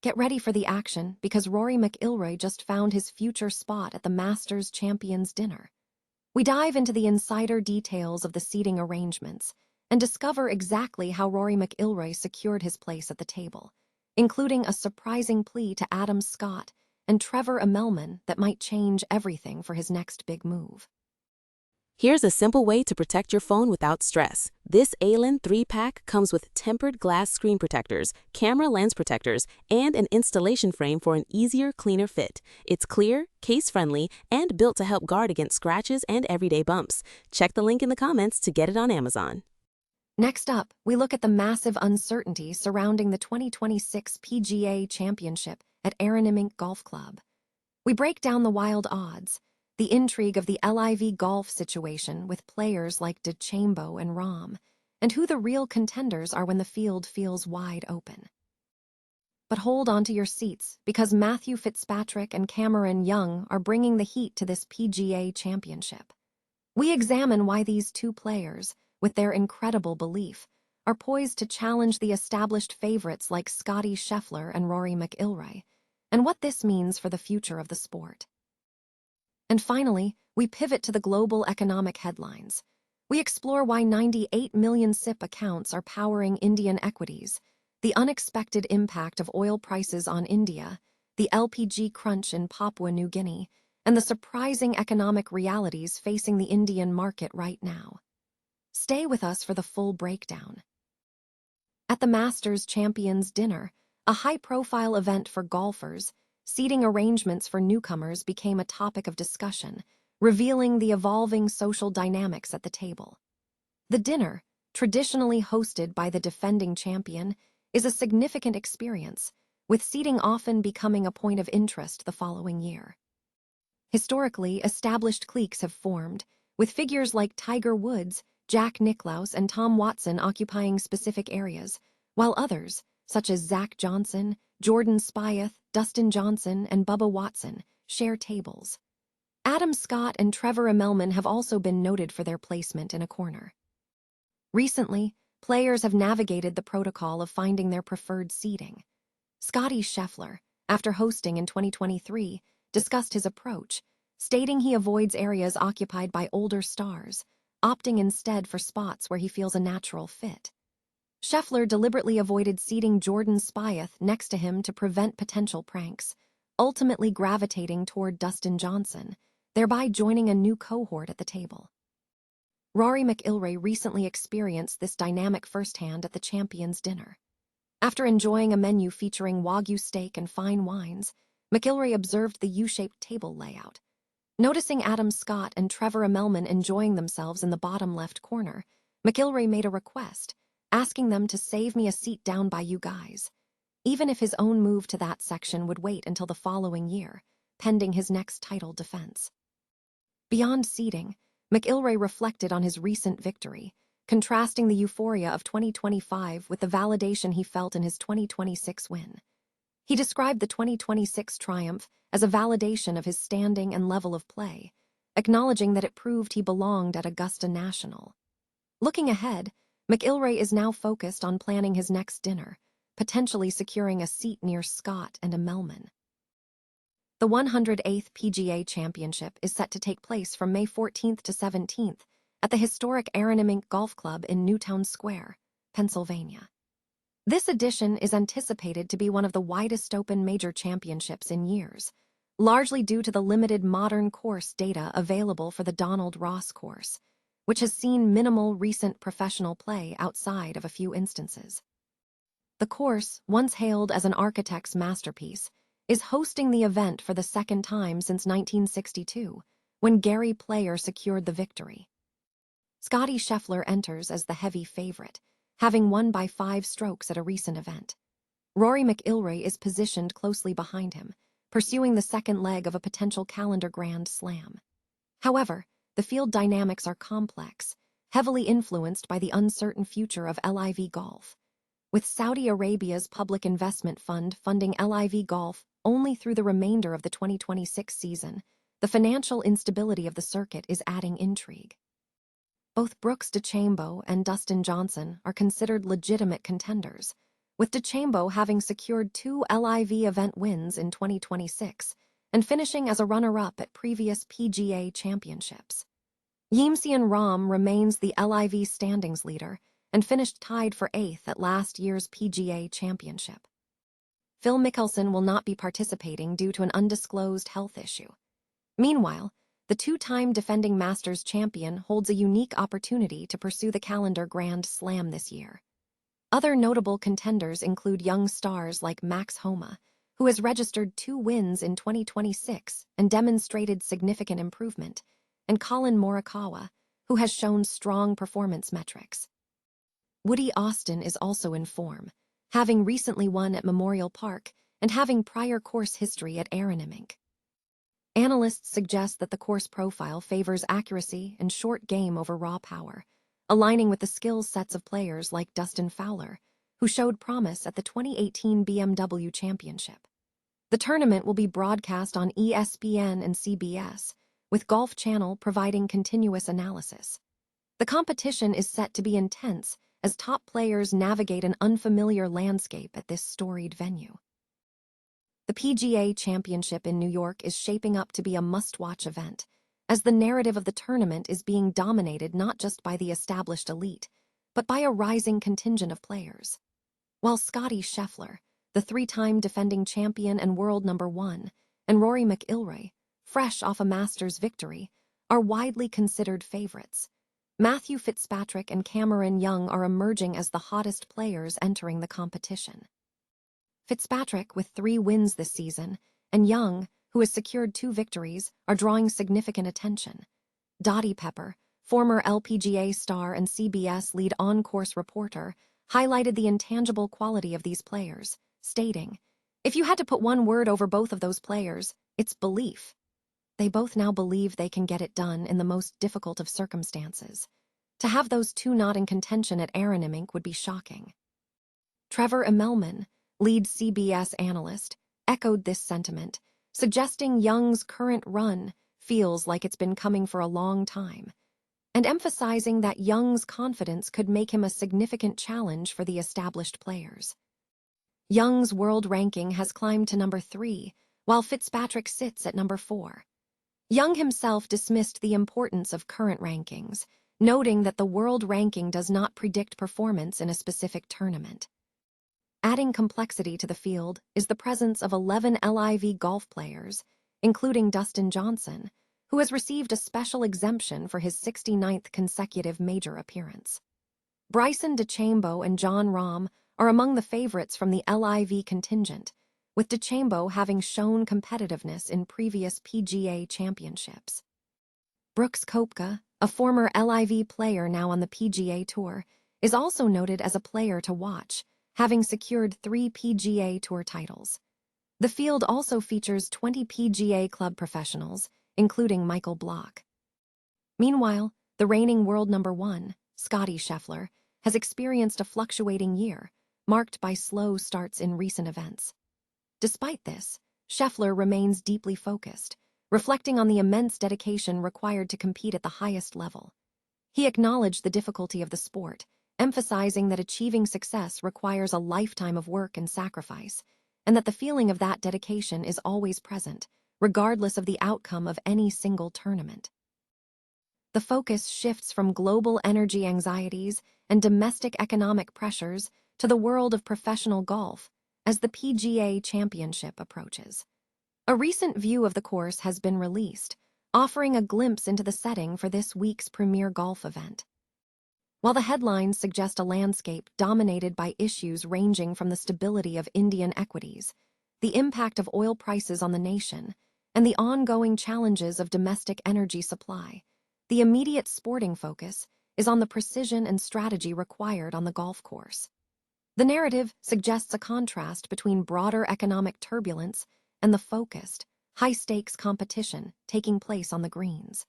Get ready for the action because Rory McIlroy just found his future spot at the Masters Champions dinner. We dive into the insider details of the seating arrangements and discover exactly how Rory McIlroy secured his place at the table, including a surprising plea to Adam Scott and Trevor Immelman that might change everything for his next big move. Here's a simple way to protect your phone without stress. This ALEN 3-pack comes with tempered glass screen protectors, camera lens protectors, and an installation frame for an easier, cleaner fit. It's clear, case-friendly, and built to help guard against scratches and everyday bumps. Check the link in the comments to get it on Amazon. Next up, we look at the massive uncertainty surrounding the 2026 PGA Championship at McIlroy's Golf Club. We break down the wild odds, the intrigue of the LIV Golf situation with players like DeChambeau and Rahm, and who the real contenders are when the field feels wide open. But hold on to your seats, because Matthew Fitzpatrick and Cameron Young are bringing the heat to this PGA Championship. We examine why these two players, with their incredible belief, are poised to challenge the established favorites like Scottie Scheffler and Rory McIlroy, and what this means for the future of the sport. And finally, we pivot to the global economic headlines. We explore why 98 million SIP accounts are powering Indian equities, the unexpected impact of oil prices on India, the LPG crunch in Papua New Guinea, and the surprising economic realities facing the Indian market right now. Stay with us for the full breakdown. At the Masters Champions dinner, a high-profile event for golfers, seating arrangements for newcomers became a topic of discussion, revealing the evolving social dynamics at the table. The dinner, traditionally hosted by the defending champion, is a significant experience, with seating often becoming a point of interest the following year. Historically, established cliques have formed, with figures like Tiger Woods, Jack Nicklaus, and Tom Watson occupying specific areas, while others, such as Zach Johnson, Jordan Spieth, Dustin Johnson, and Bubba Watson, share tables. Adam Scott and Trevor Immelman have also been noted for their placement in a corner. Recently, players have navigated the protocol of finding their preferred seating. Scottie Scheffler, after hosting in 2023, discussed his approach, stating he avoids areas occupied by older stars, opting instead for spots where he feels a natural fit. Scheffler deliberately avoided seating Jordan Spieth next to him to prevent potential pranks, ultimately gravitating toward Dustin Johnson, thereby joining a new cohort at the table. Rory McIlroy recently experienced this dynamic firsthand at the Champions dinner. After enjoying a menu featuring Wagyu steak and fine wines, McIlroy observed the U-shaped table layout. Noticing Adam Scott and Trevor Immelman enjoying themselves in the bottom left corner, McIlroy made a request, asking them to save me a seat down by you guys, even if his own move to that section would wait until the following year, pending his next title defense. Beyond seating, McIlroy reflected on his recent victory, contrasting the euphoria of 2025 with the validation he felt in his 2026 win. He described the 2026 triumph as a validation of his standing and level of play, acknowledging that it proved he belonged at Augusta National. Looking ahead, McIlroy is now focused on planning his next dinner, potentially securing a seat near Scott and Immelman. The 108th PGA Championship is set to take place from May 14th to 17th at the historic McIlroy's Golf Club in Newtown Square, Pennsylvania. This edition is anticipated to be one of the widest open major championships in years, largely due to the limited modern course data available for the Donald Ross course, which has seen minimal recent professional play outside of a few instances. The course, once hailed as an architect's masterpiece, is hosting the event for the second time since 1962, when Gary Player secured the victory. Scottie Scheffler enters as the heavy favorite, having won by 5 strokes at a recent event. Rory McIlroy is positioned closely behind him, pursuing the second leg of a potential calendar Grand Slam. However, the field dynamics are complex, heavily influenced by the uncertain future of LIV Golf. With Saudi Arabia's public investment fund funding LIV Golf only through the remainder of the 2026 season, the financial instability of the circuit is adding intrigue. Both Brooks DeChambeau and Dustin Johnson are considered legitimate contenders, with DeChambeau having secured 2 LIV event wins in 2026 and finishing as a runner-up at previous PGA Championships. Yimsean Ram remains the LIV standings leader and finished tied for 8th at last year's PGA Championship. Phil Mickelson will not be participating due to an undisclosed health issue. Meanwhile, the two-time defending Masters champion holds a unique opportunity to pursue the calendar Grand Slam this year. Other notable contenders include young stars like Max Homa, who has registered 2 wins in 2026 and demonstrated significant improvement, and Colin Morikawa, who has shown strong performance metrics. Woody Austin is also in form, having recently won at Memorial Park and having prior course history at Aronimink. Analysts suggest that the course profile favors accuracy and short game over raw power, aligning with the skill sets of players like Dustin Fowler, who showed promise at the 2018 BMW Championship. The tournament will be broadcast on ESPN and CBS, with Golf Channel providing continuous analysis. The competition is set to be intense as top players navigate an unfamiliar landscape at this storied venue. The PGA Championship in New York is shaping up to be a must-watch event, as the narrative of the tournament is being dominated not just by the established elite, but by a rising contingent of players. While Scottie Scheffler, the 3-time defending champion and world #1, and Rory McIlroy, fresh off a Masters victory, are widely considered favorites, Matthew Fitzpatrick and Cameron Young are emerging as the hottest players entering the competition. Fitzpatrick, with 3 wins this season, and Young, who has secured 2 victories, are drawing significant attention. Dottie Pepper, former LPGA star and CBS lead on-course reporter, highlighted the intangible quality of these players, stating, "If you had to put one word over both of those players, it's belief. They both now believe they can get it done in the most difficult of circumstances. To have those 2 not in contention at Aronimink would be shocking." Trevor Immelman, lead CBS analyst, echoed this sentiment, suggesting Young's current run feels like it's been coming for a long time, and emphasizing that Young's confidence could make him a significant challenge for the established players. Young's world ranking has climbed to number 3, while Fitzpatrick sits at number 4. Young himself dismissed the importance of current rankings, noting that the world ranking does not predict performance in a specific tournament. Adding complexity to the field is the presence of 11 LIV Golf players, including Dustin Johnson, who has received a special exemption for his 69th consecutive major appearance. Bryson DeChambeau and Jon Rahm are among the favorites from the LIV contingent, with DeChambeau having shown competitiveness in previous PGA Championships. Brooks Koepka, a former LIV player now on the PGA Tour, is also noted as a player to watch, having secured 3 PGA Tour titles. The field also features 20 PGA Club professionals, including Michael Block. Meanwhile, the reigning world #1, Scottie Scheffler, has experienced a fluctuating year, marked by slow starts in recent events. Despite this, Scheffler remains deeply focused, reflecting on the immense dedication required to compete at the highest level. He acknowledged the difficulty of the sport, emphasizing that achieving success requires a lifetime of work and sacrifice, and that the feeling of that dedication is always present, regardless of the outcome of any single tournament. The focus shifts from global energy anxieties and domestic economic pressures to the world of professional golf as the PGA Championship approaches. A recent view of the course has been released, offering a glimpse into the setting for this week's premier golf event. While the headlines suggest a landscape dominated by issues ranging from the stability of Indian equities, the impact of oil prices on the nation, and the ongoing challenges of domestic energy supply, the immediate sporting focus is on the precision and strategy required on the golf course. The narrative suggests a contrast between broader economic turbulence and the focused, high-stakes competition taking place on the greens.